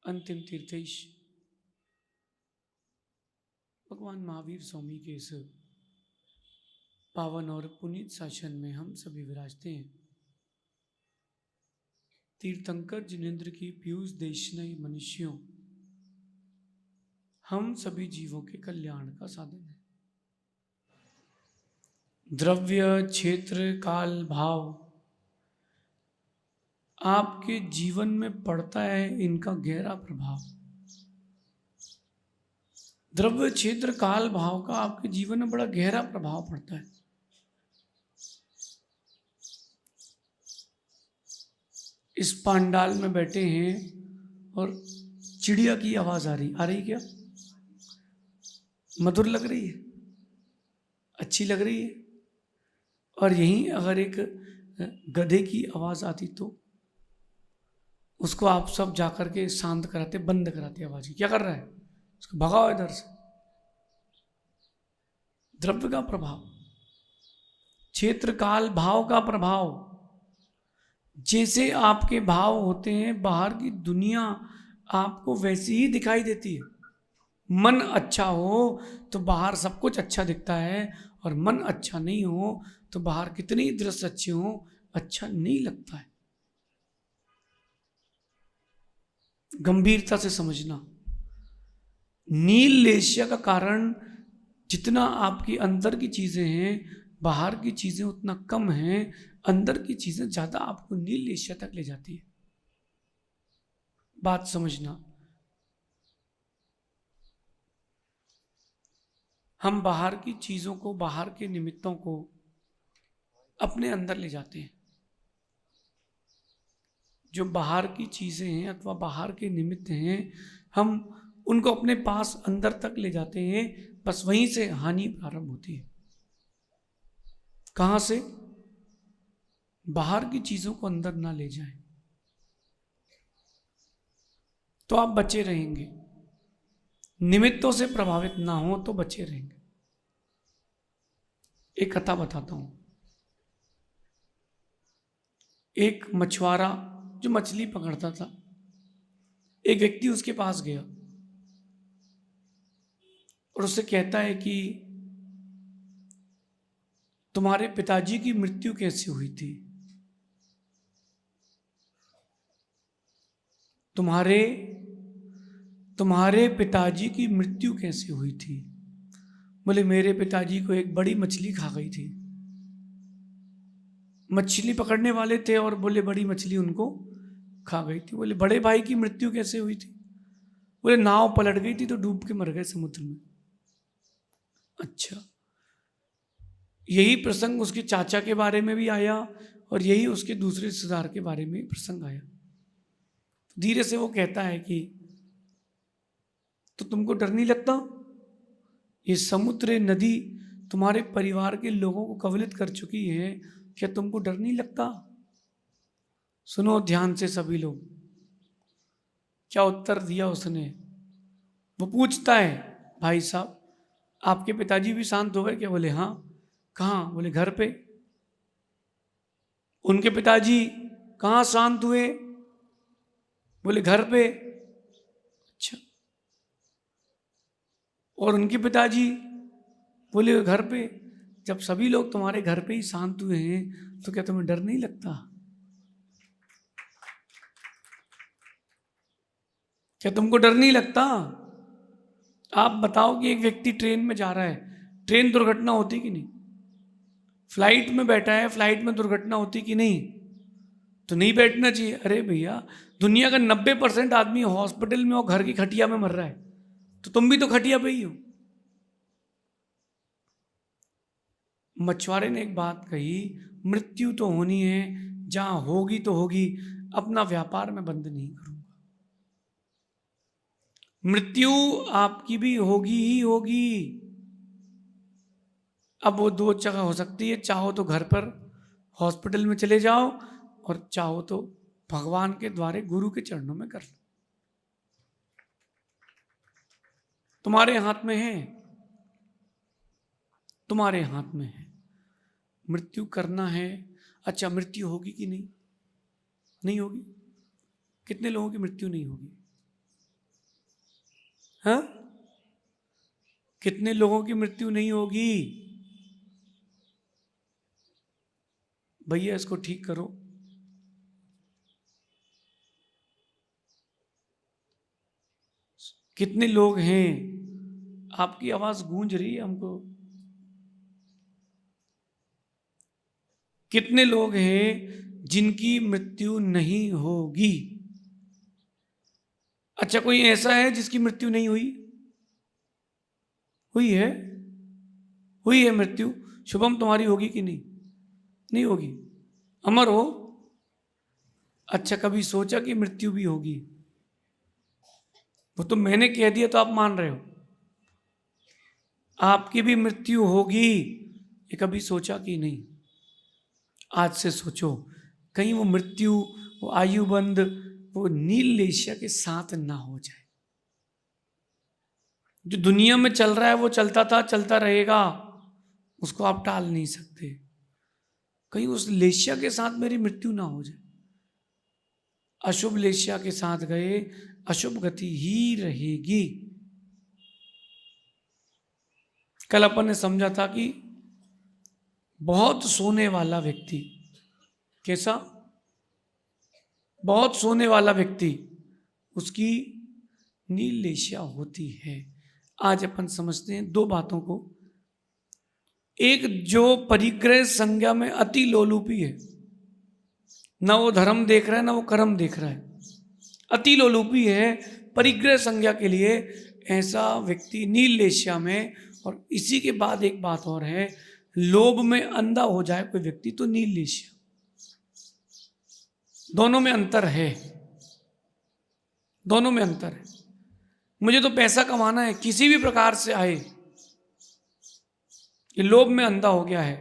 अंतिम तीर्थेश भगवान महावीर स्वामी के इस पावन और पुनीत शासन में हम सभी विराजते हैं। तीर्थंकर जिनेन्द्र की पीयूष देशनयी मनुष्यों, हम सभी जीवों के कल्याण का साधन है। द्रव्य, क्षेत्र, काल, भाव आपके जीवन में पड़ता है इनका गहरा प्रभाव। द्रव्य, क्षेत्र, काल, भाव का आपके जीवन में बड़ा गहरा प्रभाव पड़ता है। इस पांडाल में बैठे हैं और चिड़िया की आवाज आ रही क्या? मधुर लग रही है, अच्छी लग रही है। और यहीं अगर एक गधे की आवाज आती तो उसको आप सब जाकर के शांत कराते, बंद कराते आवाज की। क्या कर रहा है? उसको भगाओ इधर से। द्रव्य का प्रभाव, क्षेत्र, काल, भाव का प्रभाव, जैसे आपके भाव होते हैं बाहर की दुनिया आपको वैसी ही दिखाई देती है। मन अच्छा हो तो बाहर सब कुछ अच्छा दिखता है, और मन अच्छा नहीं हो तो बाहर कितने ही दृश्य अच्छे हो अच्छा नहीं लगता है। गंभीरता से समझना। नील लेशिया का कारण जितना आपकी अंदर की चीजें हैं, बाहर की चीजें उतना कम हैं, अंदर की चीजें ज्यादा आपको नील लेशिया तक ले जाती है। बात समझना। हम बाहर की चीजों को, बाहर के निमित्तों को अपने अंदर ले जाते हैं। जो बाहर की चीजें हैं अथवा बाहर के निमित्त हैं, हम उनको अपने पास अंदर तक ले जाते हैं। बस वहीं से हानि प्रारंभ होती है। कहां से? बाहर की चीजों को अंदर ना ले जाएं तो आप बचे रहेंगे। निमित्तों से प्रभावित ना हो तो बचे रहेंगे। एक कथा बताता हूं। एक मछुआरा जो मछली पकड़ता था, एक व्यक्ति उसके पास गया और उससे कहता है कि तुम्हारे पिताजी की मृत्यु कैसे हुई थी? तुम्हारे पिताजी की मृत्यु कैसे हुई थी? बोले मेरे पिताजी को एक बड़ी मछली खा गई थी। मछली पकड़ने वाले थे और बोले बड़ी मछली उनको खा गई थी। बोले बड़े भाई की मृत्यु कैसे हुई थी? बोले नाव पलट गई थी तो डूब के मर गए समुद्र में। अच्छा, यही प्रसंग उसके चाचा के बारे में भी आया और यही उसके दूसरे रिश्तेदार के बारे में प्रसंग आया। धीरे से वो कहता है कि तो तुमको डर नहीं लगता? ये समुद्र, नदी तुम्हारे परिवार के लोगों को कवलित कर चुकी है, क्या तुमको डर नहीं लगता? सुनो ध्यान से सभी लोग, क्या उत्तर दिया उसने। वो पूछता है भाई साहब आपके पिताजी भी शांत हो गए क्या? बोले हाँ। कहाँ? बोले घर पे। उनके पिताजी कहाँ शांत हुए? बोले घर पे। अच्छा, और उनके पिताजी? बोले घर पे। जब सभी लोग तुम्हारे घर पे ही शांत हुए हैं तो क्या तुम्हें डर नहीं लगता? क्या तुमको डर नहीं लगता? आप बताओ कि एक व्यक्ति ट्रेन में जा रहा है, ट्रेन दुर्घटना होती कि नहीं? फ्लाइट में बैठा है, फ्लाइट में दुर्घटना होती कि नहीं? तो नहीं बैठना चाहिए। अरे भैया, दुनिया का 90% आदमी हॉस्पिटल में और घर की खटिया में मर रहा है, तो तुम भी तो खटिया पे ही हो। मछुआरे ने एक बात कही, मृत्यु तो होनी है, जहां होगी तो होगी, अपना व्यापार में बंद नहीं करूंगा। मृत्यु आपकी भी होगी ही होगी। अब वो दो जगह हो सकती है, चाहो तो घर पर हॉस्पिटल में चले जाओ और चाहो तो भगवान के द्वारे गुरु के चरणों में कर लो। तुम्हारे हाथ में है, तुम्हारे हाथ में है। मृत्यु करना है। अच्छा, मृत्यु होगी कि नहीं? नहीं होगी। कितने लोगों की मृत्यु नहीं होगी? हाँ, कितने लोगों की मृत्यु नहीं होगी? भैया इसको ठीक करो। कितने लोग हैं? आपकी आवाज गूंज रही है हमको। कितने लोग हैं जिनकी मृत्यु नहीं होगी? अच्छा, कोई ऐसा है जिसकी मृत्यु नहीं हुई? हुई है, हुई है मृत्यु। शुभम, तुम्हारी होगी कि नहीं? नहीं होगी। अमर हो? अच्छा, कभी सोचा कि मृत्यु भी होगी? वो तो मैंने कह दिया तो आप मान रहे हो। आपकी भी मृत्यु होगी, ये कभी सोचा कि नहीं? आज से सोचो, कहीं वो मृत्यु, वो आयुबंध, वो नील लेशिया के साथ ना हो जाए। जो दुनिया में चल रहा है वो चलता था, चलता रहेगा, उसको आप टाल नहीं सकते। कहीं उस लेशिया के साथ मेरी मृत्यु ना हो जाए। अशुभ लेशिया के साथ गए, अशुभ गति ही रहेगी। कल अपन ने समझा था कि बहुत सोने वाला व्यक्ति, कैसा? बहुत सोने वाला व्यक्ति, उसकी नील लेशिया होती है। आज अपन समझते हैं दो बातों को। एक, जो परिग्रह संज्ञा में अति लोलुपी है, ना वो धर्म देख रहा है ना वो कर्म देख रहा है, अति लोलुपी है परिग्रह संज्ञा के लिए, ऐसा व्यक्ति नील लेशिया में। और इसी के बाद एक बात और है, लोभ में अंधा हो जाए कोई व्यक्ति तो नील लेशिया। दोनों में अंतर है, दोनों में अंतर है। मुझे तो पैसा कमाना है किसी भी प्रकार से आए, ये लोभ में अंधा हो गया है।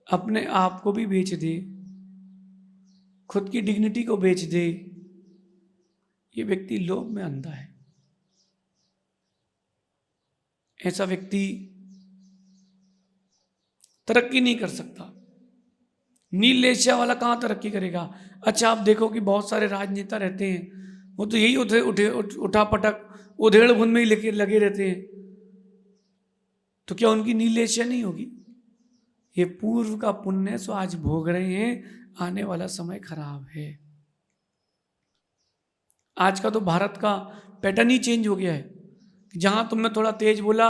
अपने आप को भी बेच दे, खुद की डिग्निटी को बेच दे, ये व्यक्ति लोभ में अंधा है। ऐसा व्यक्ति तरक्की नहीं कर सकता। नील लेशिया वाला कहां तरक्की करेगा? अच्छा, आप देखो कि बहुत सारे राजनेता रहते हैं, वो तो यही उठा पटक उधेड़ बुन में ही लगे रहते हैं, तो क्या उनकी नील लेशिया नहीं होगी? ये पूर्व का पुण्य सो आज भोग रहे हैं, आने वाला समय खराब है। आज का तो भारत का पैटर्न ही चेंज हो गया है कि जहां तुमने थोड़ा तेज बोला,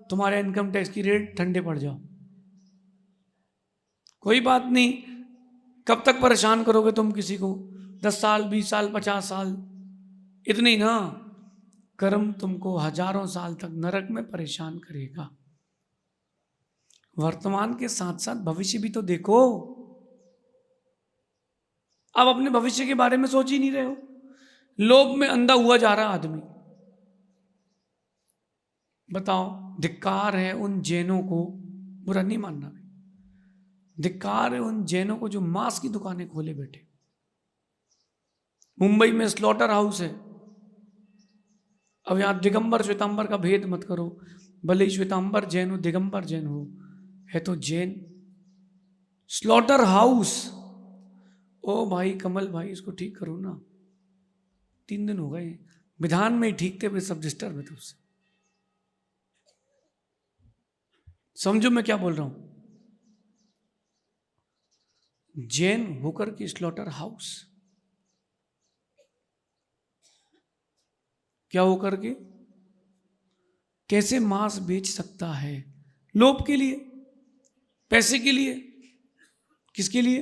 तुम्हारे इनकम टैक्स की रेट ठंडे पड़ जाओ। कोई बात नहीं, कब तक परेशान करोगे तुम किसी को? 10 साल, 20 साल, 50 साल, इतने ही ना। कर्म तुमको हजारों साल तक नरक में परेशान करेगा। वर्तमान के साथ साथ भविष्य भी तो देखो। आप अपने भविष्य के बारे में सोच ही नहीं रहे हो। लोभ में अंधा हुआ जा रहा आदमी। बताओ, धिक्कार है उन जैनों को, बुरा नहीं मानना, धिक्कार है उन जैनों को जो मांस की दुकानें खोले बैठे। मुंबई में स्लॉटर हाउस है। अब यहां दिगंबर श्वेतांबर का भेद मत करो, भले ही श्वेतांबर जैन हो, दिगंबर जैन हो, है तो जैन। स्लॉटर हाउस, ओ भाई कमल भाई, इसको ठीक करो ना। 3 दिन हो गए विधान में ही ठीक थे, वे सब डिस्टर्ब है। तो उससे समझो मैं क्या बोल रहा हूं। जैन होकर के स्लॉटर हाउस, क्या होकर के कैसे मांस बेच सकता है? लोभ के लिए, पैसे के लिए। किसके लिए?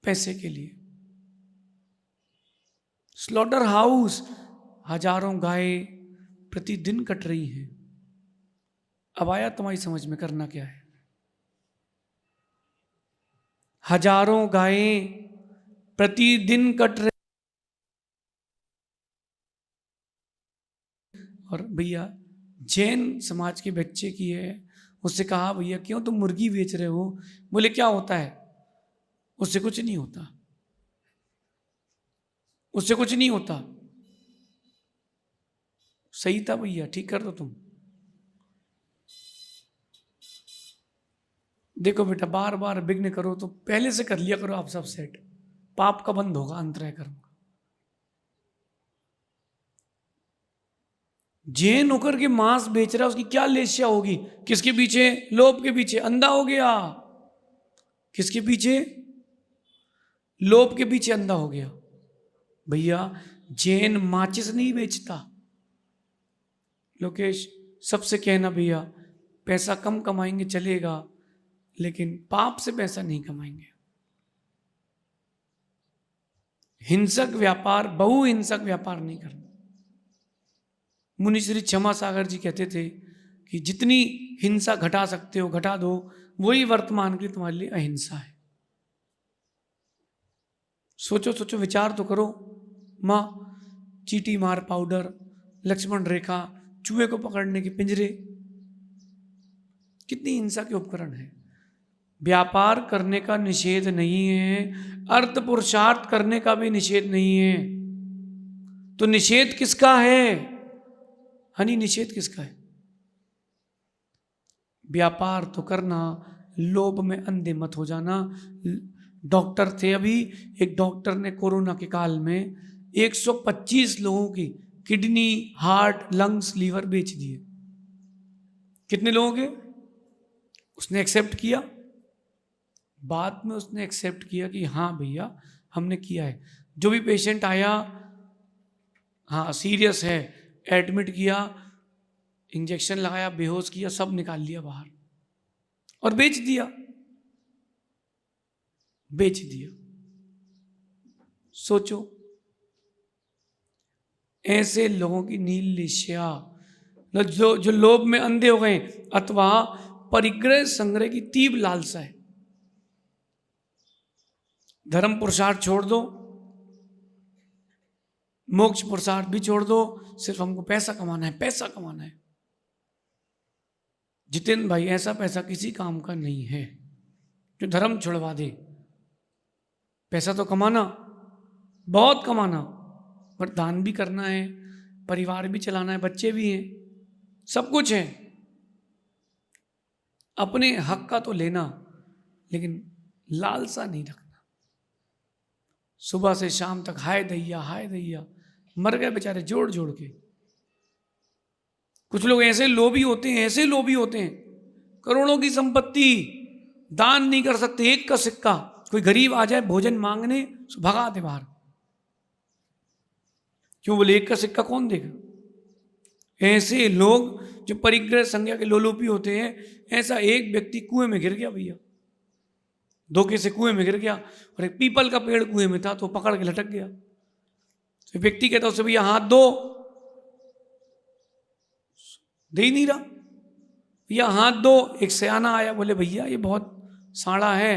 पैसे के लिए। स्लॉटर हाउस, हजारों गाय प्रतिदिन कट रही हैं। अब आया तुम्हारी समझ में करना क्या है? हजारों गायें प्रतिदिन कट रही, और भैया जैन समाज के बच्चे की है, उससे कहा भैया क्यों तुम मुर्गी बेच रहे हो? बोले क्या होता है? उससे कुछ नहीं होता, उससे कुछ नहीं होता। सही था भैया, ठीक कर दो तुम। देखो बेटा, बार बार विघ्न करो तो पहले से कर लिया करो आप सब सेट, पाप का बंद होगा अंतरय कर्म का। जैन होकर के मांस बेच रहा है, उसकी क्या लेस्या होगी? किसके पीछे? लोभ के पीछे। अंधा हो गया। किसके पीछे? लोभ के पीछे अंधा हो गया। भैया जैन माचिस नहीं बेचता। लोकेश सबसे कहना भैया पैसा कम कमाएंगे चलेगा, लेकिन पाप से पैसा नहीं कमाएंगे। हिंसक व्यापार, बहुहिंसक व्यापार नहीं करना। मुनि श्री क्षमा सागर जी कहते थे कि जितनी हिंसा घटा सकते हो घटा दो, वही वर्तमान की तुम्हारे लिए अहिंसा है। सोचो सोचो, विचार तो करो। माँ चीटी मार पाउडर, लक्ष्मण रेखा, चूहे को पकड़ने के पिंजरे, कितनी हिंसा के उपकरण है। व्यापार करने का निषेध नहीं है, अर्थ पुरुषार्थ करने का भी निषेध नहीं है। तो निषेध किसका है? हनी, निषेध किसका है? व्यापार तो करना, लोभ में अंधे मत हो जाना। डॉक्टर थे अभी, एक डॉक्टर ने कोरोना के काल में 125 लोगों की किडनी, हार्ट, लंग्स, लीवर बेच दिए। कितने लोगों के? उसने एक्सेप्ट किया। बाद में उसने एक्सेप्ट किया कि हाँ भैया हमने किया है। जो भी पेशेंट आया, हाँ सीरियस है, एडमिट किया, इंजेक्शन लगाया, बेहोश किया, सब निकाल लिया बाहर और बेच दिया। बेच दिया। सोचो, ऐसे लोगों की नील लिश्या, जो लोभ में अंधे हो गए अथवा परिग्रह संग्रह की तीव्र लालसा है। धर्म पुरुषार्थ छोड़ दो, मोक्ष पुरुषार्थ भी छोड़ दो, सिर्फ हमको पैसा कमाना है, पैसा कमाना है। जितेंद्र भाई, ऐसा पैसा किसी काम का नहीं है जो धर्म छुड़वा दे। पैसा तो कमाना, बहुत कमाना, पर दान भी करना है, परिवार भी चलाना है, बच्चे भी हैं, सब कुछ है। अपने हक का तो लेना, लेकिन लालसा नहीं रखना। सुबह से शाम तक हाय दैया हाय दैया, मर गए बेचारे जोड़ जोड़ के। कुछ लोग ऐसे लोभी होते हैं, ऐसे लोभी होते हैं, करोड़ों की संपत्ति, दान नहीं कर सकते। एक का सिक्का, कोई गरीब आ जाए भोजन मांगने, भगा दे बाहर। क्यों? बोले एक का सिक्का कौन देगा। ऐसे लोग जो परिग्रह संज्ञा के लोलुपी होते हैं। ऐसा एक व्यक्ति कुएं में गिर गया भैया, धोखे से कुएं में गिर गया, और एक पीपल का पेड़ कुएं में था, तो पकड़ के लटक गया। तो व्यक्ति कहता उसे भैया हाथ दो, दे ही नहीं रहा। भैया हाथ दो। एक सयाना आया, बोले भैया ये बहुत साड़ा है,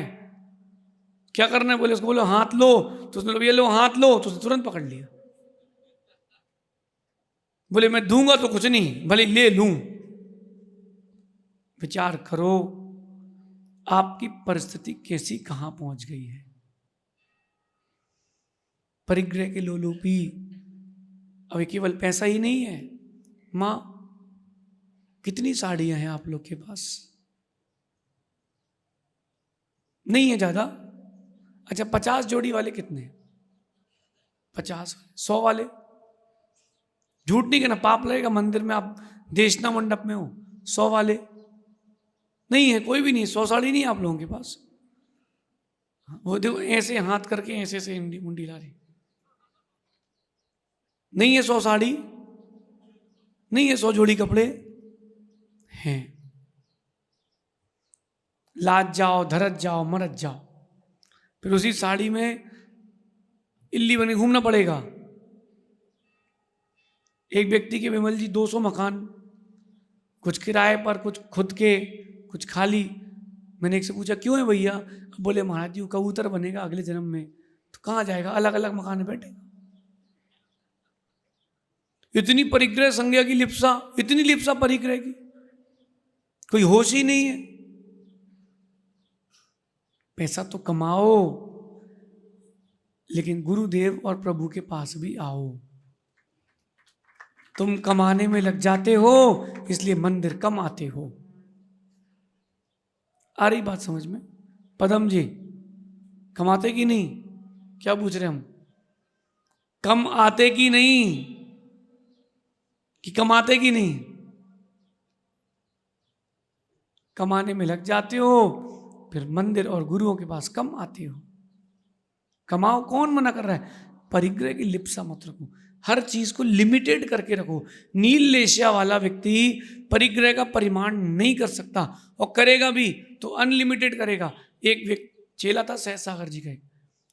क्या करना है? बोले उसको बोलो हाथ लो। तो उसने बोला भैया लो हाथ लो, तो उसने तुरंत पकड़ लिया। बोले मैं दूंगा तो कुछ नहीं, भले ले लूं। विचार करो आपकी परिस्थिति कैसी कहां पहुंच गई है। परिग्रह के लोलुपी। अब केवल पैसा ही नहीं है। मां, कितनी साड़ियां हैं आप लोग के पास? नहीं है ज्यादा? अच्छा, 50 जोड़ी वाले कितने? 50, 100 वाले? झूठ नहीं कहना, पाप लगेगा। मंदिर में आप देशना मंडप में हो, 100 वाले नहीं है, कोई भी नहीं। 100 साड़ी नहीं है आप लोगों के पास? वो देखो ऐसे हाथ करके ऐसे ऐसे मुंडी ला रही, नहीं है 100 साड़ी, नहीं है 100 जोड़ी कपड़े हैं। लाज जाओ, धरत जाओ, मरत जाओ, फिर उसी साड़ी में इल्ली बने घूमना पड़ेगा। एक व्यक्ति के विमल जी 200 मकान, कुछ किराए पर, कुछ खुद के, कुछ खाली। मैंने एक से पूछा क्यों है भैया? बोले महाराज जी कबूतर बनेगा अगले जन्म में, तो कहाँ जाएगा? अलग अलग मकान में बैठेगा। इतनी परिग्रह संज्ञा की लिप्सा, इतनी लिप्सा परिग्रह की, कोई होश ही नहीं है। पैसा तो कमाओ, लेकिन गुरुदेव और प्रभु के पास भी आओ। तुम कमाने में लग जाते हो, इसलिए मंदिर कम आते हो। आ रही बात समझ में? पदम जी, कमाते कि नहीं? क्या पूछ रहे हम? कम आते कि नहीं? कि कमाते कि नहीं? कमाने में लग जाते हो, फिर मंदिर और गुरुओं के पास कम आते हो। कमाओ, कौन मना कर रहा है? परिग्रह की लिप्सा मत रखो, हर चीज को लिमिटेड करके रखो। नील लेशिया वाला व्यक्ति परिग्रह का परिमाण नहीं कर सकता, और करेगा भी तो अनलिमिटेड करेगा। एक व्यक्ति चेला था सहसागर जी का,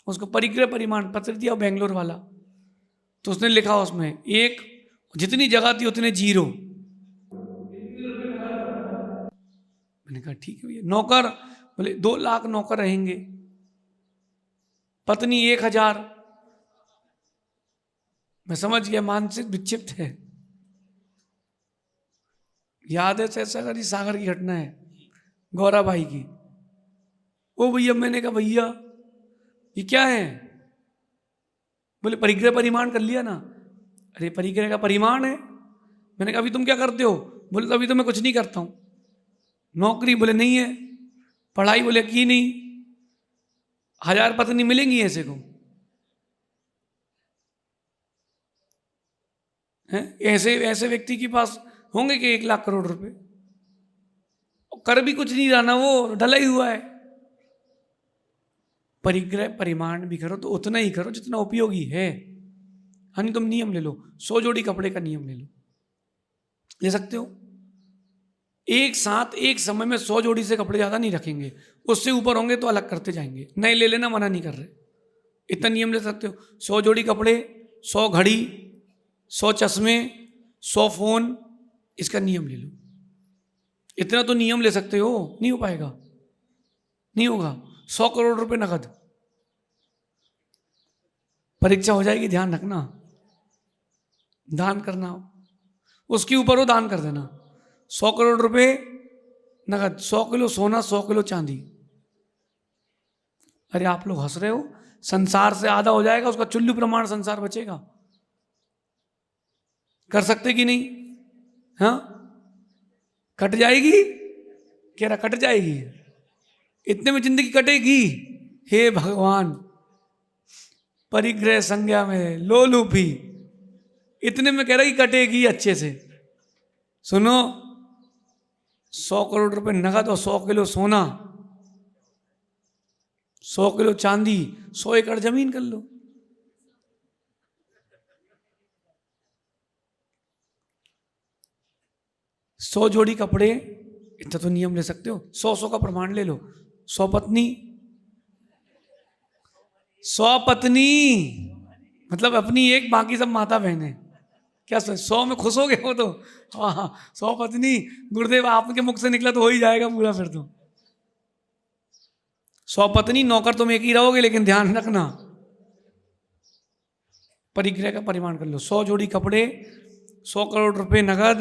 उसको परिग्रह परिमाण पत्र दिया बेंगलोर वाला, तो उसने लिखा उसमें एक, जितनी जगह थी उतने जीरो। मैंने कहा ठीक है भैया। नौकर बोले 2 लाख नौकर रहेंगे, पत्नी 1000। मैं समझ गया मानसिक विक्षिप्त है। याद है सहसागर जी सागर की घटना है, गौरा भाई की। ओ भैया, मैंने कहा भैया ये क्या है? बोले परिग्रह परिमाण कर लिया ना। अरे परिग्रह का परिमाण है। मैंने कहा अभी तुम क्या करते हो? बोले अभी तो मैं कुछ नहीं करता हूं। नौकरी? बोले नहीं है। पढ़ाई? बोले की नहीं। 1000 पत्नी मिलेंगी ऐसे को? हैं? ऐसे ऐसे व्यक्ति के पास होंगे कि 1 लाख करोड़ रुपए? कर भी कुछ नहीं रहा ना, वो ढला ही हुआ है। परिग्रह परिमाण भी करो तो उतना ही करो जितना उपयोगी है। हानि तुम नियम ले लो, 100 जोड़ी कपड़े का नियम ले लो, ले सकते हो। एक साथ एक समय में 100 जोड़ी से कपड़े ज्यादा नहीं रखेंगे, उससे ऊपर होंगे तो अलग करते जाएंगे। नए ले लेना, मना नहीं कर रहे, इतना नियम ले सकते हो। 100 जोड़ी कपड़े, 100 घड़ी, 100 चश्मे, 100 फोन, इसका नियम ले लो। इतना तो नियम ले सकते हो। नहीं हो पाएगा? नहीं होगा। 100 करोड़ रुपए नकद। परीक्षा हो जाएगी, ध्यान रखना। दान करना, उसके ऊपर वो दान कर देना। 100 करोड़ रुपए नगद, 100 किलो सोना, 100 किलो चांदी। अरे आप लोग हंस रहे हो, संसार से आधा हो जाएगा, उसका चुल्लू प्रमाण संसार बचेगा। कर सकते कि नहीं? हाँ, कट जाएगी। कह रहा कट जाएगी, इतने में जिंदगी कटेगी? हे भगवान, परिग्रह संज्ञा में लोलूपी, इतने में कह रहा कि कटेगी अच्छे से। सुनो, 100 करोड़ रुपए नगद और 100 किलो सोना, 100 किलो चांदी, 100 एकड़ जमीन कर लो। सौ जोड़ी कपड़े, इतना तो नियम ले सकते हो। 100 का प्रमाण ले लो। 100 पत्नी, 100 पत्नी मतलब अपनी एक, बाकी सब माता बहने। क्या 100 में खुश हो गए हो तो? हाँ, 100 पत्नी, गुरुदेव आपके मुख से निकला तो हो ही जाएगा पूरा फिर तो। 100 पत्नी, नौकर तुम एक ही रहोगे, लेकिन ध्यान रखना परिग्रह का परिमाण कर लो। 100 जोड़ी कपड़े, 100 करोड़ रुपए नगद,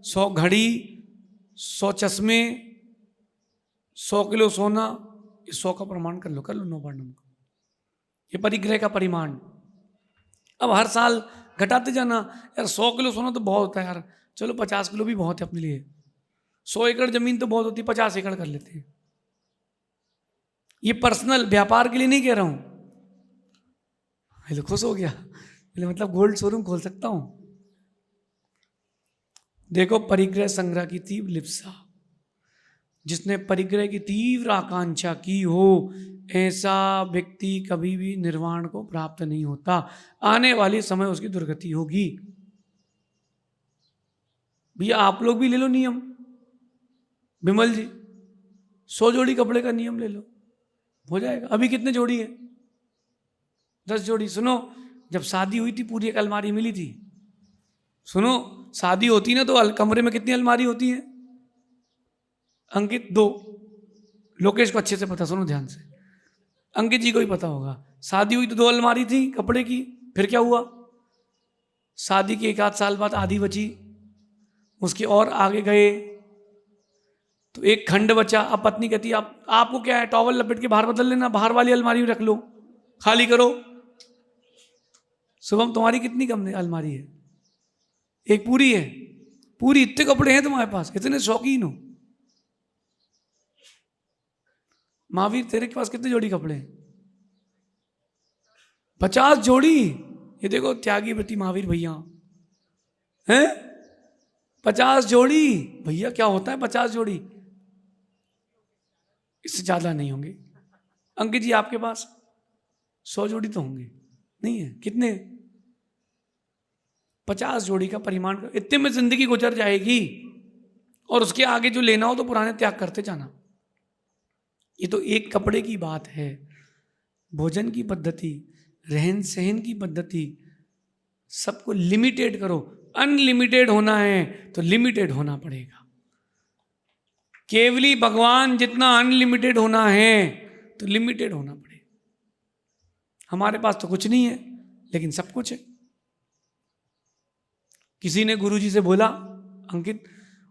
100 घड़ी, 100 चश्मे, 100 किलो सोना, 100 का प्रमाण कर लो। कर लो नो प्रॉब्लम। ये परिग्रह का परिमाण। अब हर साल घटाते जाना। यार 100 किलो सोना तो बहुत होता है यार, चलो 50 किलो भी बहुत है अपने लिए। 100 एकड़ जमीन तो बहुत होती है, 50 एकड़ कर लेते हैं। ये पर्सनल व्यापार के लिए नहीं कह रहा हूं। खुश हो गया, मतलब गोल्ड शोरूम खोल सकता हूं। देखो, परिग्रह संग्रह की तीव्र लिप्सा, जिसने परिग्रह की तीव्र आकांक्षा की हो, ऐसा व्यक्ति कभी भी निर्वाण को प्राप्त नहीं होता। आने वाले समय उसकी दुर्गति होगी। भैया आप लोग भी ले लो नियम। विमल जी, 100 जोड़ी कपड़े का नियम ले लो, हो जाएगा। अभी कितने जोड़ी है? 10 जोड़ी। सुनो, जब शादी हुई थी पूरी एक अलमारी मिली थी। सुनो, शादी होती ना तो कमरे में कितनी अलमारी होती है? अंकित 2। लोकेश को अच्छे से पता, सुनो ध्यान से, अंकित जी को ही पता होगा। शादी हुई तो 2 अलमारी थी कपड़े की। फिर क्या हुआ? शादी के 1 आध साल बाद आधी बची, उसके और आगे गए तो एक खंड बचा। अब पत्नी कहती है आपको क्या है, टॉवल लपेट के बाहर बदल लेना, बाहर वाली अलमारी में रख लो, खाली करो। शुभम तुम्हारी कितनी कम अलमारी है? एक पूरी है। पूरी? इतने कपड़े हैं तुम्हारे पास, इतने शौकीन हो। महावीर तेरे के पास कितने जोड़ी कपड़े हैं? 50 जोड़ी। ये देखो त्यागी व्रती महावीर भैया हैं, 50 जोड़ी। भैया क्या होता है 50 जोड़ी? इससे ज्यादा नहीं होंगे। अंकित जी आपके पास 100 जोड़ी तो होंगे, नहीं है? कितने? 50 जोड़ी का परिमाण, इतने में जिंदगी गुजर जाएगी। और उसके आगे जो लेना हो तो पुराने त्याग करते जाना। ये तो एक कपड़े की बात है। भोजन की पद्धति, रहन सहन की पद्धति, सबको लिमिटेड करो। अनलिमिटेड होना है तो लिमिटेड होना पड़ेगा। केवली भगवान जितना अनलिमिटेड होना है तो लिमिटेड होना पड़ेगा। हमारे पास तो कुछ नहीं है लेकिन सब कुछ है। किसी ने गुरुजी से बोला, अंकित,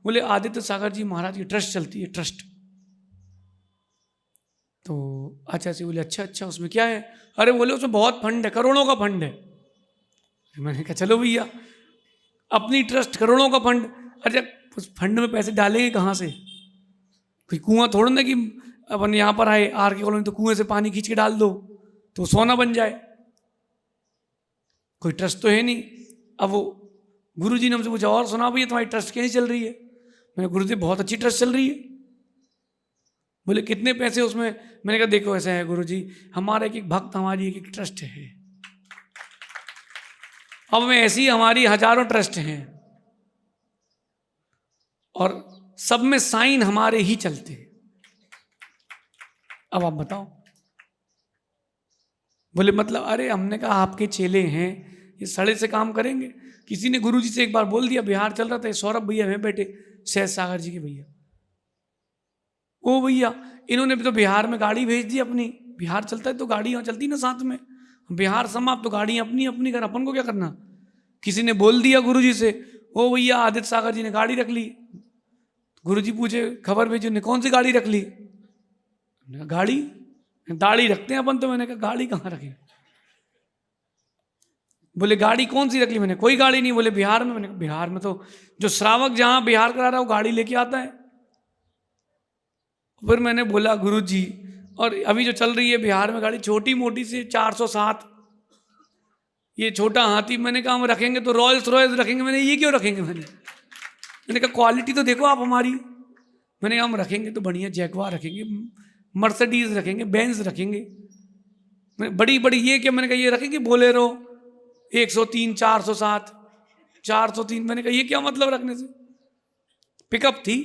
बोले आदित्य सागर जी महाराज की ट्रस्ट चलती है, ट्रस्ट। तो अच्छा से बोले अच्छा अच्छा उसमें क्या है? अरे बोले उसमें बहुत फंड है, करोड़ों का फंड है। मैंने कहा चलो भैया, अपनी ट्रस्ट करोड़ों का फंड। अच्छा उस फंड में पैसे डालेंगे कहाँ से? कोई कुआं थोड़ा ना कि अपन यहाँ पर आए आर के कॉलोनी तो कुएं से पानी खींच के डाल दो तो सोना बन जाए। कोई ट्रस्ट तो है नहीं। अब वो गुरुजी ने हमसे पूछा और सुना भैया तुम्हारी ट्रस्ट कैसी चल रही है? मैंने गुरुजी बहुत अच्छी ट्रस्ट चल रही है। बोले कितने पैसे उसमें? मैंने कहा देखो ऐसा है गुरुजी, हमारा एक एक भक्त हमारी एक एक ट्रस्ट है। अब में ऐसी हमारी हजारों ट्रस्ट हैं और सब में साइन हमारे ही चलते हैं। अब आप बताओ। बोले मतलब? अरे हमने कहा आपके चेले हैं, ये सड़े से काम करेंगे? किसी ने गुरुजी से एक बार बोल दिया, बिहार चल रहा था, सौरभ भैया में बैठे, सहज सागर जी के भैया, ओ भैया इन्होंने भी तो बिहार में गाड़ी भेज दी अपनी। बिहार चलता है तो गाड़ी यहाँ चलती ना साथ में। बिहार समाप्त तो गाड़ी अपनी अपनी कर, अपन को क्या करना? किसी ने बोल दिया गुरुजी से, ओ भैया आदित्य सागर जी ने गाड़ी रख ली। गुरुजी पूछे खबर भेजी, ने कौन सी गाड़ी रख ली? गाड़ी दाढ़ी रखते हैं अपन तो। मैंने कहा गाड़ी कहाँ रखी? बोले गाड़ी कौन सी रख ली? मैंने कोई गाड़ी नहीं। बोले बिहार में? मैंने कहा बिहार में तो जो श्रावक जहां बिहार करा रहा है वो गाड़ी लेके आता है। फिर मैंने बोला गुरुजी, और अभी जो चल रही है बिहार में गाड़ी छोटी मोटी से 407, ये छोटा हाथी, मैंने कहा हम रखेंगे तो रॉयल्स रॉयल्स रखेंगे। मैंने ये क्यों रखेंगे? मैंने कहा क्वालिटी तो देखो आप हमारी। मैंने कहा हम रखेंगे तो बढ़िया जैगवार रखेंगे, मर्सिडीज रखेंगे, बेंज रखेंगे। बड़ी बड़ी ये क्या? मैंने कहा ये रखेंगे बोलेरो 103 407 403। मैंने कहा ये क्या मतलब रखने से? पिकअप थी।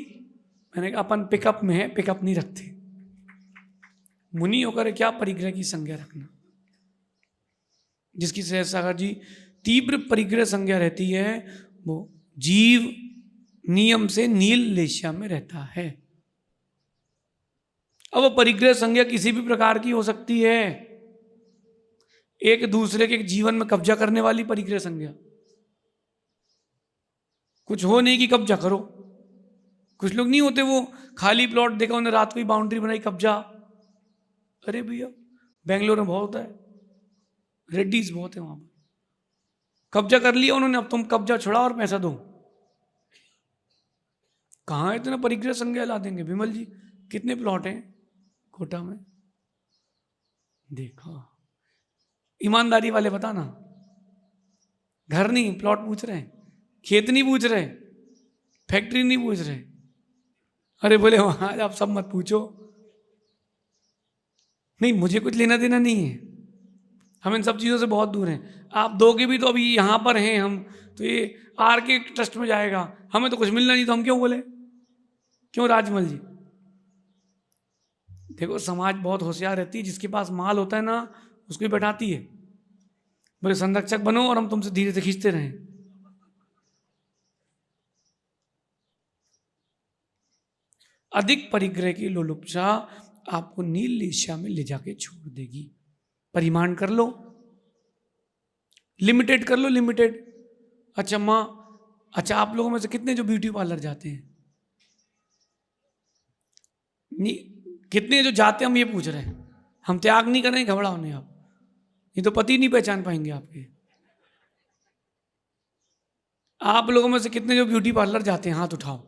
मैंने कहा अपन पिकअप में है, पिकअप नहीं रखते। मुनि होकर क्या परिग्रह की संज्ञा रखना? जिसकी सहज सागर जी तीव्र परिग्रह संज्ञा रहती है वो जीव नियम से नील लेशिया में रहता है। अब वो परिग्रह संज्ञा किसी भी प्रकार की हो सकती है। एक दूसरे के जीवन में कब्जा करने वाली परिग्रह संज्ञा, कुछ हो नहीं कि कब्जा करो। कुछ लोग नहीं होते वो खाली प्लॉट देखा उन्हें रात को ही बाउंड्री बनाई कब्जा। अरे भैया बेंगलोर में बहुत होता है, रेड्डीज बहुत है वहां पर। कब्जा कर लिया उन्होंने, अब तुम कब्जा छुड़ाओ और पैसा दो। कहाँ इतना परिग्रह संज्ञा ला देंगे? विमल जी कितने प्लॉट हैं कोटा में? देखो ईमानदारी वाले बताना। घर नहीं प्लॉट पूछ रहे हैं, खेत नहीं पूछ रहे, फैक्ट्री नहीं पूछ रहे। अरे बोले वहां आप सब मत पूछो। नहीं मुझे कुछ लेना देना नहीं है, हम इन सब चीज़ों से बहुत दूर हैं। आप दोगे भी तो अभी यहाँ पर हैं हम, तो ये आर के ट्रस्ट में जाएगा, हमें तो कुछ मिलना नहीं तो हम क्यों बोले? क्यों राजमल जी? देखो समाज बहुत होशियार रहती है, जिसके पास माल होता है ना उसको ही बैठाती है। बोले संरक्षक बनो और हम तुमसे धीरे से खींचते रहें। अधिक परिग्रह की लोलुपता आपको नील लेशिया में ले जाके छोड़ देगी। परिमाण कर लो, लिमिटेड कर लो, लिमिटेड। अच्छा माँ, अच्छा आप लोगों में से कितने जो ब्यूटी पार्लर जाते हैं? नहीं, कितने जो जाते हैं हम ये पूछ रहे हैं। हम त्याग नहीं कर रहे हैं, घबराओ नहीं आप, ये तो पति नहीं पहचान पाएंगे आपके। आप लोगों में से कितने जो ब्यूटी पार्लर जाते हैं हाथ उठाओ।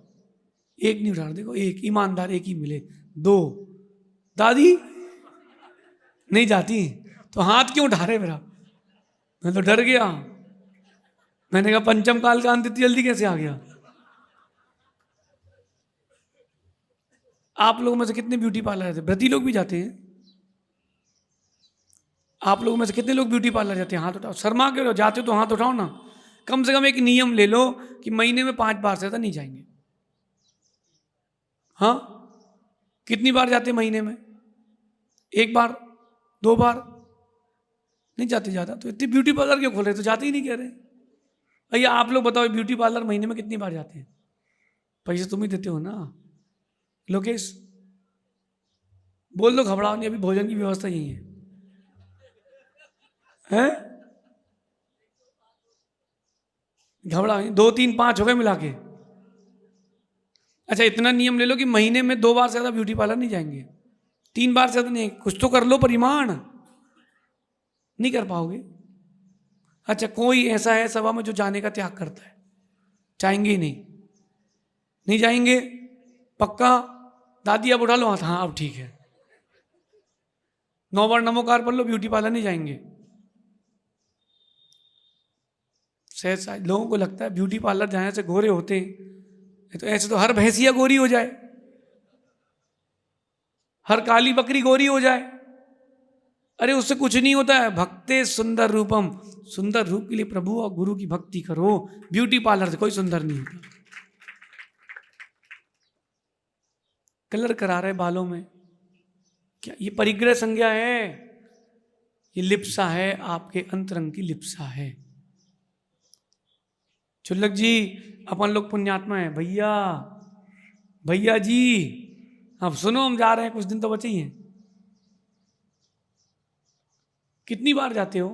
एक नहीं उठा रहे, देखो एक ईमानदार एक ही मिले। दो दादी नहीं जाती तो हाथ क्यों उठा रहे मेरा? मैं तो डर गया। मैंने कहा पंचम काल का अंत इतनी जल्दी कैसे आ गया? आप लोगों में से कितने ब्यूटी पार्लर जाते हैं? व्रती लोग भी जाते हैं? आप लोगों में से कितने लोग ब्यूटी पार्लर जाते हैं? हाथ उठाओ। शर्मा के लो, जाते हो तो हाथ उठाओ ना। कम से कम एक नियम ले लो कि महीने में 5 बार से ज़्यादा नहीं जाएंगे। हाँ, कितनी बार जाते हैं महीने में? 1 बार, 2 बार? नहीं जाते ज़्यादा। तो इतनी ब्यूटी पार्लर क्यों खोल रहे? तो जाते ही नहीं कह रहे। भैया आप लोग बताओ, ब्यूटी पार्लर महीने में कितनी बार जाते हैं? पैसे तुम ही देते हो ना। लोकेश बोल दो, घबराओ नहीं, अभी भोजन की व्यवस्था यही है। हैं? घबराओ नहीं, 2, 3, 5 हो गए मिला के। अच्छा, इतना नियम ले लो कि महीने में 2 बार से ज्यादा ब्यूटी पार्लर नहीं जाएंगे, 3 बार से ज्यादा नहीं। कुछ तो कर लो परिमाण, नहीं कर पाओगे। अच्छा, कोई ऐसा है सभा में जो जाने का त्याग करता है? जाएंगे ही नहीं, नहीं जाएंगे पक्का? दादी अब उठा लो हाथ। हाँ अब ठीक है। 9 बार नमोकार पढ़ लो, ब्यूटी पार्लर नहीं जाएंगे। शायद लोगों को लगता है ब्यूटी पार्लर जाने से गोरे होते हैं, तो ऐसे तो हर भैंसिया गोरी हो जाए, हर काली बकरी गोरी हो जाए। अरे उससे कुछ नहीं होता है। भक्ते सुंदर रूपम, सुंदर रूप के लिए प्रभु और गुरु की भक्ति करो। ब्यूटी पार्लर से कोई सुंदर नहीं होता। कलर करा रहे बालों में, क्या ये परिग्रह संज्ञा है? ये लिप्सा है, आपके अंतरंग की लिप्सा है। चुल्लक जी, अपन लोग पुण्यात्मा है भैया। भैया जी अब सुनो, हम जा रहे हैं, कुछ दिन तो बचे ही हैं। कितनी बार जाते हो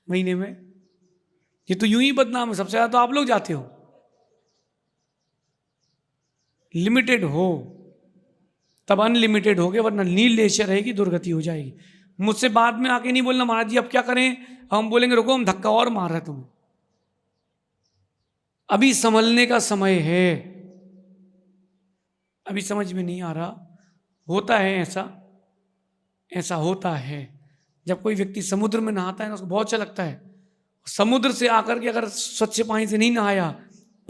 महीने में? ये तो यूं ही बदनाम है, सबसे ज्यादा तो आप लोग जाते हो। लिमिटेड हो तब अनलिमिटेड हो गए, वरना नील लेशर रहेगी, दुर्गति हो जाएगी। मुझसे बाद में आके नहीं बोलना महाराज जी अब क्या करें, हम बोलेंगे रुको हम धक्का और मार रहे हैं तुम्हें। अभी संभलने का समय है, अभी समझ में नहीं आ रहा। होता है ऐसा, ऐसा होता है। जब कोई व्यक्ति समुद्र में नहाता है ना, उसको बहुत अच्छा लगता है। समुद्र से आकर के अगर स्वच्छ पानी से नहीं नहाया,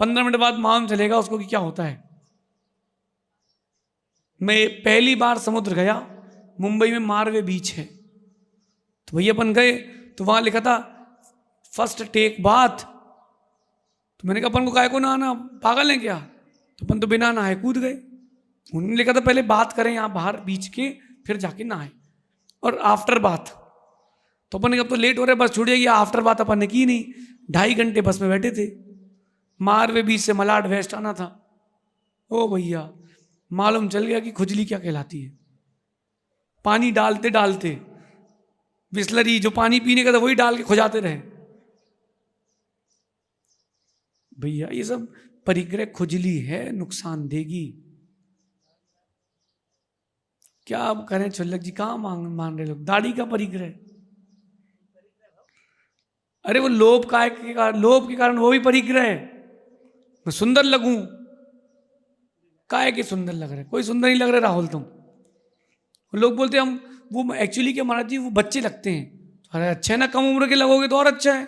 15 मिनट बाद मालूम चलेगा उसको कि क्या होता है। मैं पहली बार समुद्र गया, मुंबई में मारवे बीच है, तो भैया अपन गए, तो वहां लिखा था फर्स्ट टेक बाथ। तो मैंने कहा अपन को काय को नहाना, पागल है क्या? तो अपन तो बिना नहाए कूद गए। उन्होंने लिखा था पहले बात करें यहाँ बाहर बीच के, फिर जाके नहाए, और आफ्टर बाथ। तो अपन ने कब तो लेट हो रहे, बस छूट जाएगी, आफ्टर बात अपन ने की नहीं। 2.5 घंटे बस में बैठे थे, मारवे बीच से मलाड वेस्ट आना था। ओ भैया मालूम चल गया कि खुजली क्या कहलाती है। पानी डालते डालते बिस्लरी जो पानी पीने का था वही डाल के खुजाते रहे। भैया ये सब परिग्रह खुजली है, नुकसान देगी। क्या आप करें चुल्लक जी, कहाँ मान रहे लोग? दाढ़ी का परिग्रह, अरे वो लोभ का के कारण, लोभ के कारण वो भी परिग्रह है। मैं सुंदर लगूं, काहे के सुंदर लग रहे? कोई सुंदर नहीं लग रहे राहुल तुम। लोग बोलते हम वो एक्चुअली क्या महाराज जी वो बच्चे लगते हैं। अरे अच्छा है ना, कम उम्र के लगोगे तो और अच्छा है,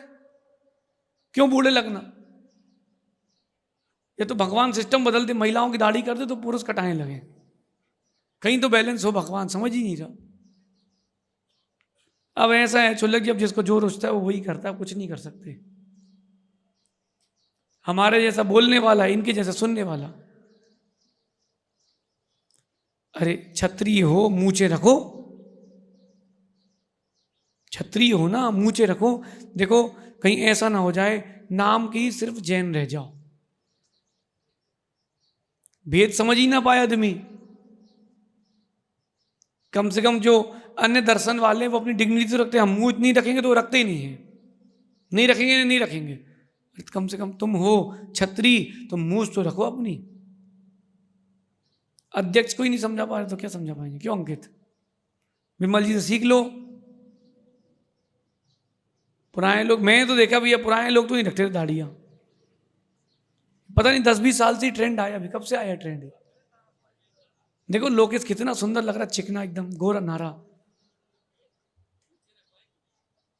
क्यों बूढ़े लगना? ये तो भगवान सिस्टम बदलते, महिलाओं की दाढ़ी करते तो पुरुष कटाने लगे। कहीं तो बैलेंस हो, भगवान समझ ही नहीं रहा। अब ऐसा है चुल्लक जी, अब जिसको जोर उठता है वो वही करता है, कुछ नहीं कर सकते। हमारे जैसा बोलने वाला, इनके जैसा सुनने वाला। अरे क्षत्रिय हो मूंछें रखो, क्षत्रिय हो ना मूंछें रखो। देखो कहीं ऐसा ना हो जाए नाम की सिर्फ जैन रह जाओ, भेद समझ ही ना पाए आदमी। कम से कम जो अन्य दर्शन वाले वो अपनी डिग्निटी तो रखते हैं, हम मुंह इतनी रखेंगे तो वो रखते ही नहीं है। नहीं रखेंगे, नहीं रखेंगे। कम से कम तुम हो छत्री, तो मूछ तो रखो अपनी। अध्यक्ष को ही नहीं समझा पा रहे तो क्या समझा पाएंगे? क्यों अंकित? विमल जी से सीख लो। पुराने लोग, मैंने तो देखा भैया पुराने लोग तो नहीं रखते थे दाढ़ियां। पता नहीं 10-20 साल से ही ट्रेंड आया, अभी कब से आया ट्रेंड? देखो लोकेश कितना सुंदर लग रहा, चिकना एकदम गोरा नारा।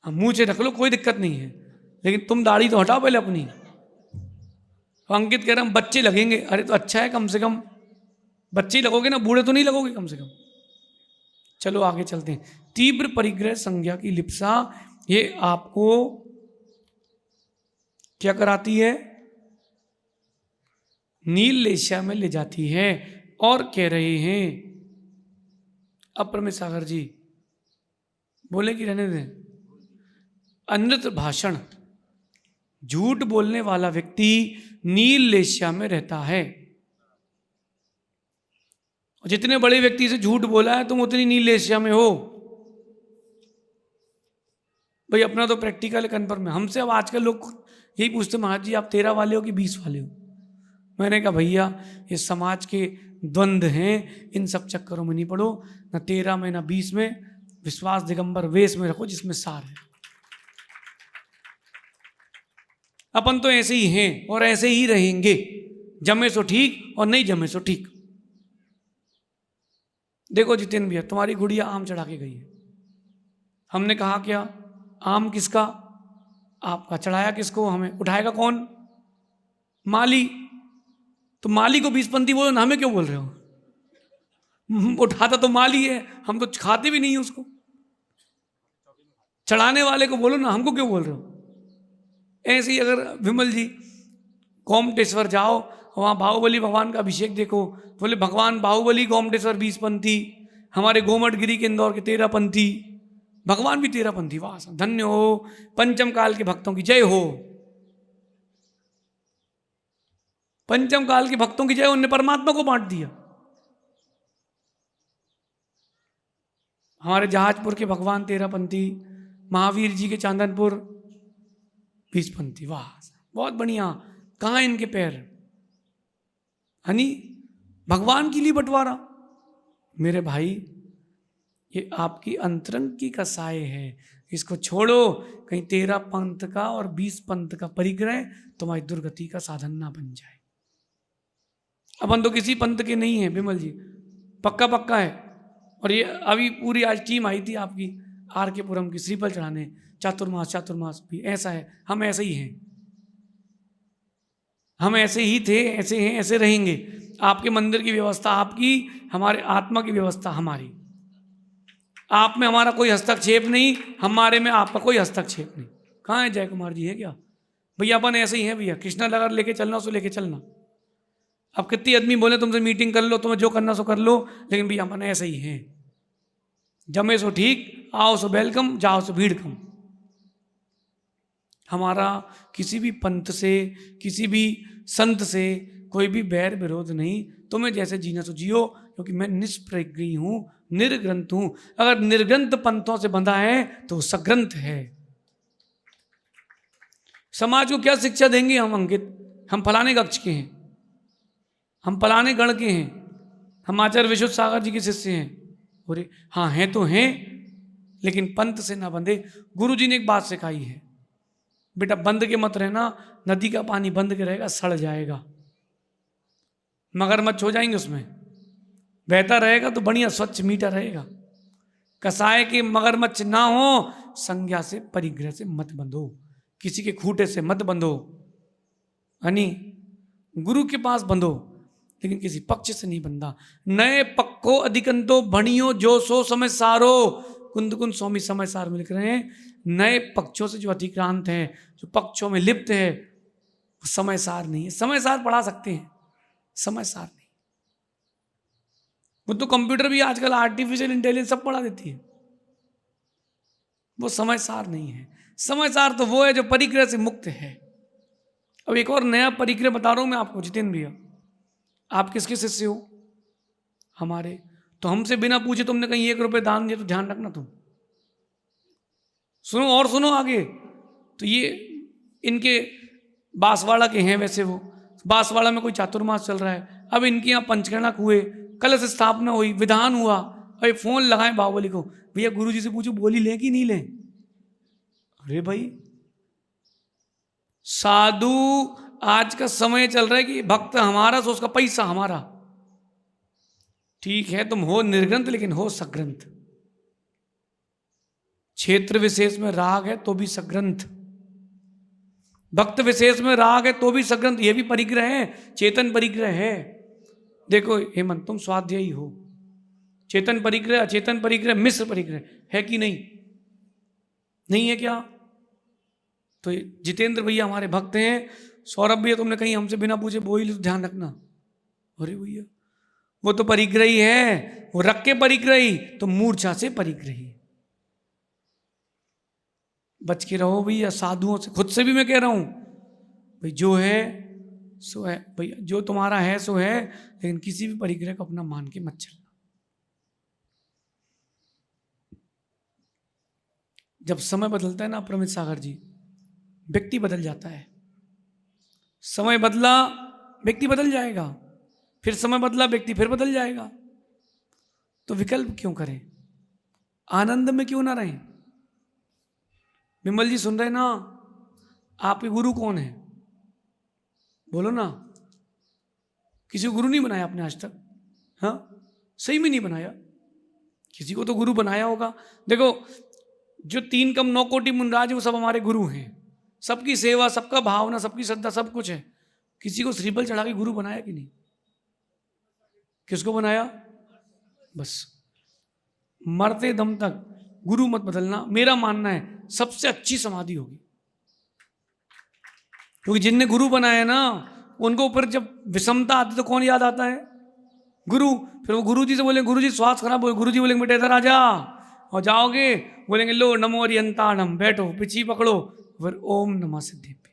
हम मुंह से रख लो कोई दिक्कत नहीं है, लेकिन तुम दाढ़ी तो हटाओ पहले अपनी। तो अंकित कह रहा हम बच्चे लगेंगे। अरे तो अच्छा है, कम से कम बच्चे ही लगोगे ना, बूढ़े तो नहीं लगोगे कम से कम। चलो आगे चलते हैं। तीव्र परिग्रह संज्ञा की लिप्सा, ये आपको क्या कराती है? नील लेशा में ले जाती है। और कह रहे हैं अप्रमेय सागर जी, बोले कि रहने दें? अन्यत्र भाषण, झूठ बोलने वाला व्यक्ति नील लेशा में रहता है। जितने बड़े व्यक्ति से झूठ बोला है तुम उतनी नील लेशा में हो। भाई अपना तो प्रैक्टिकल कन्फर्म है। हमसे अब आजकल लोग यही पूछते महाराज जी आप 13 वाले हो कि 20 वाले हो? मैंने कहा भैया ये समाज के द्वंद्व हैं, इन सब चक्करों में नहीं पड़ो, ना 13 में ना 20 में, विश्वास दिगंबर वेश में रखो जिसमें सार है। अपन तो ऐसे ही हैं और ऐसे ही रहेंगे, जमे सो ठीक और नहीं जमे सो ठीक। देखो जितेंद्र भैया, तुम्हारी गुड़िया आम चढ़ा के गई है, हमने कहा क्या आम किसका? आपका। चढ़ाया किसको? हमें। उठाएगा कौन? माली। तो माली को 20 पंथी बोलो ना, हमें क्यों बोल रहे हो? उठाता तो माली है, हम तो खाते भी नहीं है उसको। चढ़ाने वाले को बोलो ना, हमको क्यों बोल रहे हो? ऐसे ही अगर विमल जी गोमटेश्वर जाओ, वहाँ बाहुबली भगवान का अभिषेक देखो, बोले भगवान बाहुबली गोमटेश्वर 20 पंथी, हमारे गोमट गिरी के इंदौर के 13 पंथी, भगवान भी 13 पंथी। वाह धन्य हो, पंचम काल के भक्तों की जय हो। पंचम काल के भक्तों की जय, उनने परमात्मा को बांट दिया। हमारे जहाजपुर के भगवान 13 पंथी, महावीर जी के चांदनपुर 20 पंथी। वाह बहुत बढ़िया। कहाँ इनके पैर? हनी भगवान के लिए बंटवारा। मेरे भाई ये आपकी अंतरंग की कसाय है, इसको छोड़ो। कहीं 13 पंथ का और 20 पंथ का परिग्रह तुम्हारी दुर्गति का साधन ना बन जाए। अपन तो किसी पंथ के नहीं है विमल जी, पक्का पक्का है। और ये अभी पूरी आज टीम आई थी आपकी आर के पुरम की श्रीफल चढ़ाने, चातुर्मास भी ऐसा है। हम ऐसे ही हैं, हम ऐसे ही थे, ऐसे हैं, ऐसे रहेंगे। आपके मंदिर की व्यवस्था आपकी, हमारे आत्मा की व्यवस्था हमारी। आप में हमारा कोई हस्तक्षेप नहीं, हमारे में आपका कोई हस्तक्षेप नहीं। कहाँ है जय कुमार जी? है क्या? भैया अपन ऐसे ही हैं भैया, कृष्णा नगर लेके चलना उसको लेके चलना। अब कितनी आदमी बोले तुमसे मीटिंग कर लो, तुम्हें जो करना सो कर लो, लेकिन भैया अपन ऐसे ही हैं। जमे सो ठीक, आओ सो वेलकम, जाओ सो भीड़ कम। हमारा किसी भी पंथ से, किसी भी संत से कोई भी बैर विरोध नहीं। तुम्हें जैसे जीना सो जियो, क्योंकि मैं निष्प्रज्ञी हूं, निर्ग्रंथ हूं। अगर निर्ग्रंथ पंथों से बंधा है तो सग्रंथ है। समाज को क्या शिक्षा देंगे हम अंकित? हम फलाने कक्ष के हैं, हम फलाने गण के हैं, हम आचार्य विश्व सागर जी के शिष्य हैं। बोले हाँ हैं तो हैं, लेकिन पंथ से ना बंधे। गुरु जी ने एक बात सिखाई है, बेटा बंद के मत रहना, नदी का पानी बंद के रहेगा सड़ जाएगा, मगरमच्छ हो जाएंगे उसमें। बहता रहेगा तो बढ़िया स्वच्छ मीठा रहेगा। कसाय के मगरमच्छ ना हो, संज्ञा से परिग्रह से मत बंधो, किसी के खूटे से मत बंधो। यानी गुरु के पास बंधो, लेकिन किसी पक्ष से नहीं बंधा। नए पक्को अधिकंतो भणियो जो सो समय सारो, कुंद कुंद स्वामी समय सार में लिख रहे हैं। नए पक्षों से जो अतिक्रांत हैं, जो पक्षों में लिप्त है, समय सार नहीं है। समय सार पढ़ा सकते हैं, समय सार नहीं। वो तो कंप्यूटर भी आजकल आर्टिफिशियल इंटेलिजेंस सब पढ़ा देती है, वो समय सार नहीं है। समय सार तो वो है जो परिग्रह से मुक्त है। अब एक और नया परिग्रह बता रहा हूं मैं आपको जितेंद्र भैया। आप किसके शिष्य हो? हमारे। तो हमसे बिना पूछे तुमने कहीं 1 रुपये दान दिया तो ध्यान रखना तुम। सुनो और सुनो आगे। तो ये इनके बांसवाड़ा के हैं, वैसे वो बांसवाड़ा में कोई चातुर्मास चल रहा है। अब इनके यहाँ पंचकर्णक हुए, कलश स्थापना हुई, विधान हुआ। अरे फोन लगाए बाहुबली को, भैया गुरुजी से पूछो बोली लें कि नहीं लें। अरे भाई साधु, आज का समय चल रहा है कि भक्त हमारा तो उसका पैसा हमारा। ठीक है तुम हो निर्ग्रंथ, लेकिन हो सग्रंथ। क्षेत्र विशेष में राग है तो भी सग्रंथ। भक्त विशेष में राग है तो भी सग्रंथ, ये भी परिग्रह है, चेतन परिग्रह है। देखो हेमंत, तुम स्वाध्यायी हो, चेतन परिग्रह, अचेतन परिग्रह, मिश्र परिग्रह है कि नहीं? नहीं है क्या? तो जितेंद्र भैया हमारे भक्त हैं, सौरभ भैया तुमने कहीं हमसे बिना पूछे बोल तो ध्यान रखना। अरे भैया वो तो परिग्रही है, वो रख के परिग्रही, तो मूर्छा से परिग्रही। बच के रहो भैया साधुओं से, खुद से भी मैं कह रहा हूं भाई, जो है सो है भैया, जो तुम्हारा है सो है, लेकिन किसी भी परिग्रह को अपना मान के मत चलना। जब समय बदलता है ना प्रमित सागर जी, व्यक्ति बदल जाता है। समय बदला व्यक्ति बदल जाएगा, फिर समय बदला व्यक्ति फिर बदल जाएगा। तो विकल्प क्यों करें, आनंद में क्यों ना रहें? विमल जी सुन रहे ना, आपके गुरु कौन है? बोलो ना। किसी को गुरु नहीं बनाया आपने आज तक? हाँ, सही में नहीं बनाया। किसी को तो गुरु बनाया होगा। देखो जो 3 कम 9 कोटि मुनराज वो सब हमारे गुरु हैं, सबकी सेवा, सबका भावना, सबकी श्रद्धा, सब कुछ है। किसी को श्रीफल चढ़ा के गुरु बनाया कि नहीं? किसको बनाया? बस मरते दम तक गुरु मत बदलना। मेरा मानना है सबसे अच्छी समाधि होगी, क्योंकि जिनने गुरु बनाया ना, उनको ऊपर जब विषमता आती तो कौन याद आता है? गुरु। फिर वो गुरु जी से बोले, गुरु जी श्वास खराब हो, गुरु जी बोलेंगे बेटे इधर आ जा, और जाओगे बोलेंगे लो नमो अरियंताणम, बैठो, पिछी पकड़ो, फिर ओम नमः सिद्धेभ्य।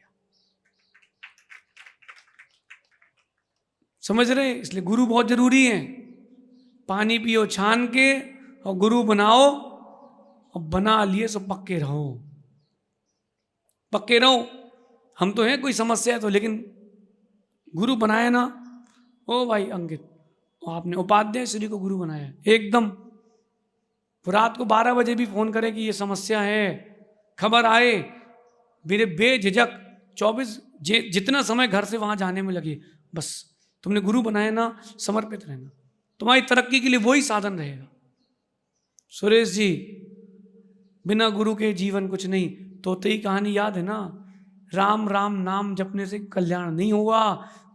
समझ रहे? इसलिए गुरु बहुत जरूरी है। पानी पियो छान के और गुरु बनाओ, और बना लिए सो पक्के रहो, पक्के रहो। हम तो हैं कोई समस्या है तो, लेकिन गुरु बनाया ना, ओ भाई अंकित, आपने उपाध्याय श्री को गुरु बनाया एकदम। रात को 12 बजे भी फोन करे कि ये समस्या है, खबर आए, मेरे बेझिझक 24 जितना समय घर से वहां जाने में लगे, बस तुमने गुरु बनाया ना, समर्पित रहना, तुम्हारी तरक्की के लिए वही साधन रहेगा। सुरेश जी, बिना गुरु के जीवन कुछ नहीं। तोते ही कहानी याद है ना, राम राम नाम जपने से कल्याण नहीं हुआ,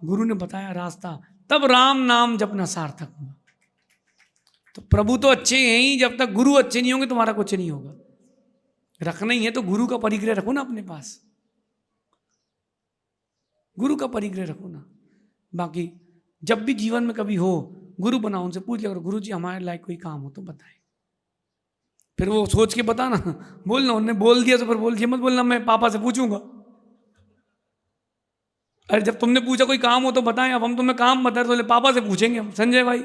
गुरु ने बताया रास्ता, तब राम नाम जपना सार्थक हुआ। तो प्रभु तो अच्छे हैं ही, जब तक गुरु अच्छे नहीं होंगे तुम्हारा कुछ नहीं होगा। रखना ही है तो गुरु का परिग्रह रखो ना अपने पास, गुरु का परिग्रह रखो ना। बाकी जब भी जीवन में कभी हो, गुरु बनाओ, उनसे पूछ लिया करो, गुरु जी हमारे लायक कोई काम हो तो बताएं। फिर वो सोच के बताना, बोलना, उन्होंने बोल दिया तो फिर बोल दिया मत बोलना मैं पापा से पूछूंगा। अरे जब तुमने पूछा कोई काम हो तो बताएं, अब हम तुम्हें काम बता रहे तो पापा से पूछेंगे हम। संजय भाई,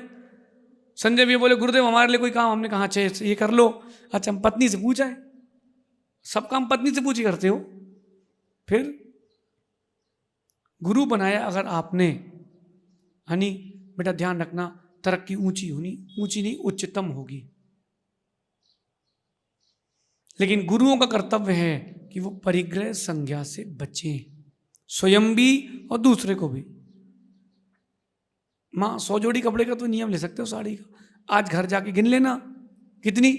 संजय भी बोले गुरुदेव हमारे लिए कोई काम, हमने कहा अच्छा ये कर लो। अच्छा हम पत्नी से पूछा है, सब काम पत्नी से पूछी करते हो। फिर गुरु बनाया अगर आपने, हनी बेटा ध्यान रखना, तरक्की ऊंची होनी, ऊंची नहीं उच्चतम होगी। लेकिन गुरुओं का कर्तव्य है कि वो परिग्रह संज्ञा से बचें, स्वयं भी और दूसरे को भी। माँ 100 जोड़ी कपड़े का तो नियम ले सकते हो, साड़ी का। आज घर जाके गिन लेना कितनी,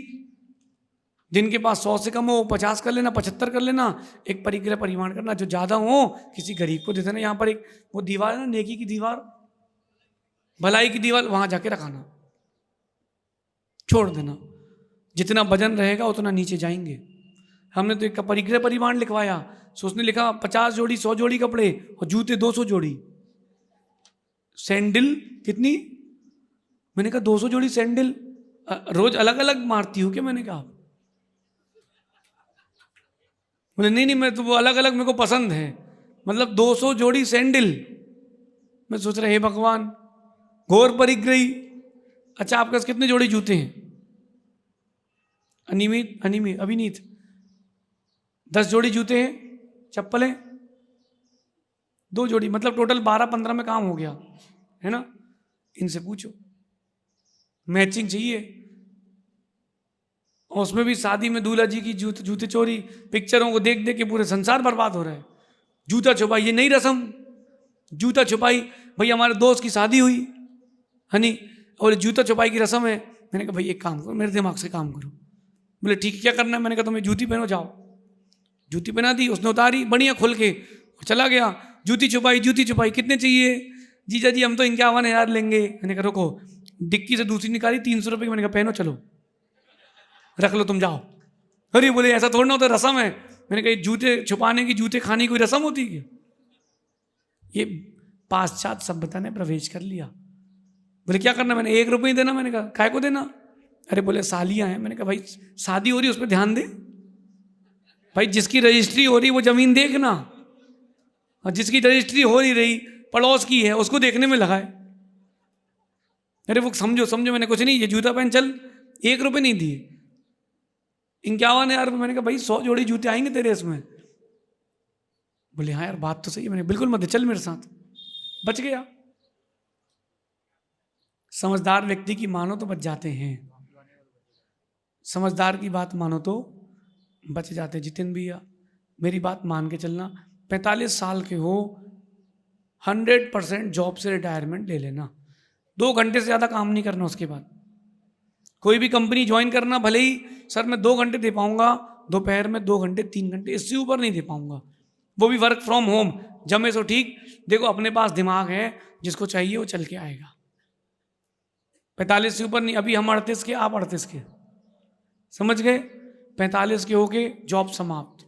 जिनके पास 100 से कम हो 50 कर लेना, 75 कर लेना, एक परिग्रह परिमाण करना। जो ज्यादा हो किसी गरीब को दे देना। यहाँ पर एक वो दीवार है ना, नेकी की दीवार, भलाई की दीवार, वहां जाके रखाना, छोड़ देना। जितना वजन रहेगा उतना नीचे जाएंगे। हमने तो एक का परिग्रह परिमाण लिखवाया, सो उसने लिखा 50 जोड़ी 100 जोड़ी कपड़े और जूते 200 जोड़ी, सैंडल कितनी, मैंने कहा 200 जोड़ी सैंडल, रोज अलग अलग मारती हूँ क्या? मैंने कहा बोले नहीं मैं तो वो अलग अलग मेरे को पसंद है, मतलब 200 जोड़ी सैंडल। मैं सोच रहा हे भगवान, घोर परिग्रही। अच्छा आपके पास कितने जोड़ी जूते हैं? अनिमित अभिनीत 10 जोड़ी जूते हैं, चप्पलें 2 जोड़ी, मतलब टोटल 12-15 में काम हो गया है ना। इनसे पूछो, मैचिंग चाहिए। और उसमें भी शादी में दूल्हा जी की जूते चोरी, पिक्चरों को देख देख के पूरे संसार बर्बाद हो रहा है। जूता छुपाई, ये नई रस्म, जूता छुपाई। भाई हमारे दोस्त की शादी हुई हनी, और जूता छुपाई की रस्म है। मैंने कहा भाई एक काम करो, मेरे दिमाग से काम करो। बोले ठीक क्या करना है? मैंने कहा तुम्हें जूती पहनो, जाओ। जूती पहना दी, उसने उतारी बढ़िया खुल के, चला गया, जूती छुपाई, कितने चाहिए? जीजा जी हम तो 51,000 लेंगे। मैंने कहा रुको, डिक्की से दूसरी निकाली 300 रुपये की। मैंने कहा पहनो, चलो रख लो, तुम जाओ। अरे बोले ऐसा थोड़ा ना होता, रस्म है। मैंने कहा जूते छुपाने की, जूते खाने की कोई रस्म होती है? ये पाश्चात्य सभ्यता ने प्रवेश कर लिया। बोले क्या करना? मैंने 1 रुपये ही देना। मैंने कहा काय को देना? अरे बोले सालियाँ हैं। मैंने कहा भाई शादी हो रही है उस पर ध्यान दे भाई, जिसकी रजिस्ट्री हो रही वो जमीन देखना, और जिसकी रजिस्ट्री हो नहीं रही पड़ोस की है उसको देखने में लगाए। अरे वो समझो समझो, मैंने कुछ नहीं, ये जूता पहन चल। 1 रुपये नहीं दिए, 51,000 रुपये। मैंने कहा भाई 100 जोड़ी जूते आएंगे तेरे इसमें। बोले हाँ यार बात तो सही है। मैंने बिल्कुल मत दे, चल मेरे साथ। बच गया। समझदार व्यक्ति की मानो तो बच जाते हैं, समझदार की बात मानो तो बच जाते। जितेंद्र भैया मेरी बात मान के चलना, 45 साल के हो 100% जॉब से रिटायरमेंट ले लेना। 2 घंटे से ज़्यादा काम नहीं करना। उसके बाद कोई भी कंपनी ज्वाइन करना, भले ही सर मैं 2 घंटे दे पाऊंगा, दोपहर में 2 घंटे 3 घंटे, इससे ऊपर नहीं दे पाऊंगा। वो भी वर्क फ्रॉम होम, जमे सो ठीक। देखो अपने पास दिमाग है, जिसको चाहिए वो चल के आएगा। 45 से ऊपर नहीं। अभी हम 38 के, आप 38 के, समझ गए? 45 के होके जॉब समाप्त,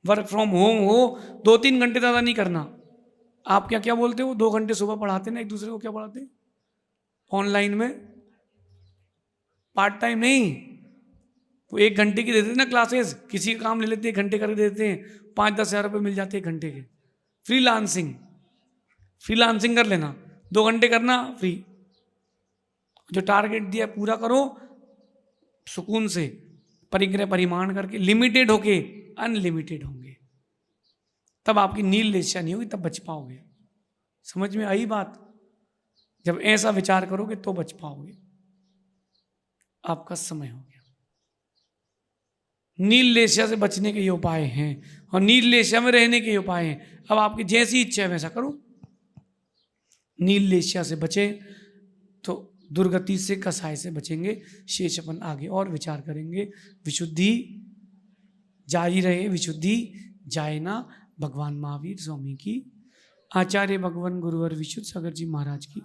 वर्क फ्रॉम होम हो, 2-3 घंटे ज़्यादा नहीं करना। आप क्या क्या बोलते हो? 2 घंटे सुबह पढ़ाते ना एक दूसरे को, क्या पढ़ाते? ऑनलाइन में पार्ट टाइम नहीं, वो 1 घंटे की देते ना क्लासेस, किसी का काम ले लेते 1 घंटे करके देते हैं, 5-10 हज़ार रुपये मिल जाते 1 घंटे के। फ्रीलांसिंग कर लेना, 2 घंटे करना फ्री। जो टारगेट दिया पूरा करो सुकून से, परिग्रह परिमाण करके, लिमिटेड होके अनलिमिटेड होंगे, तब आपकी नील लेशा नहीं होगी, तब बच पाओगे। समझ में आई बात? जब ऐसा विचार करोगे तो बच पाओगे। आपका समय हो गया। नील लेशा से बचने के ये उपाय हैं, और नील लेशा में रहने के ये उपाय हैं। अब आपकी जैसी इच्छा है वैसा करो। नील लेशा से बचे तो दुर्गति से, कसाय से बचेंगे। शेष अपन आगे और विचार करेंगे। विशुद्धि जारी रहे, विशुद्धि जाए ना। भगवान महावीर स्वामी की, आचार्य भगवान गुरुवर विशुद्ध सागर जी महाराज की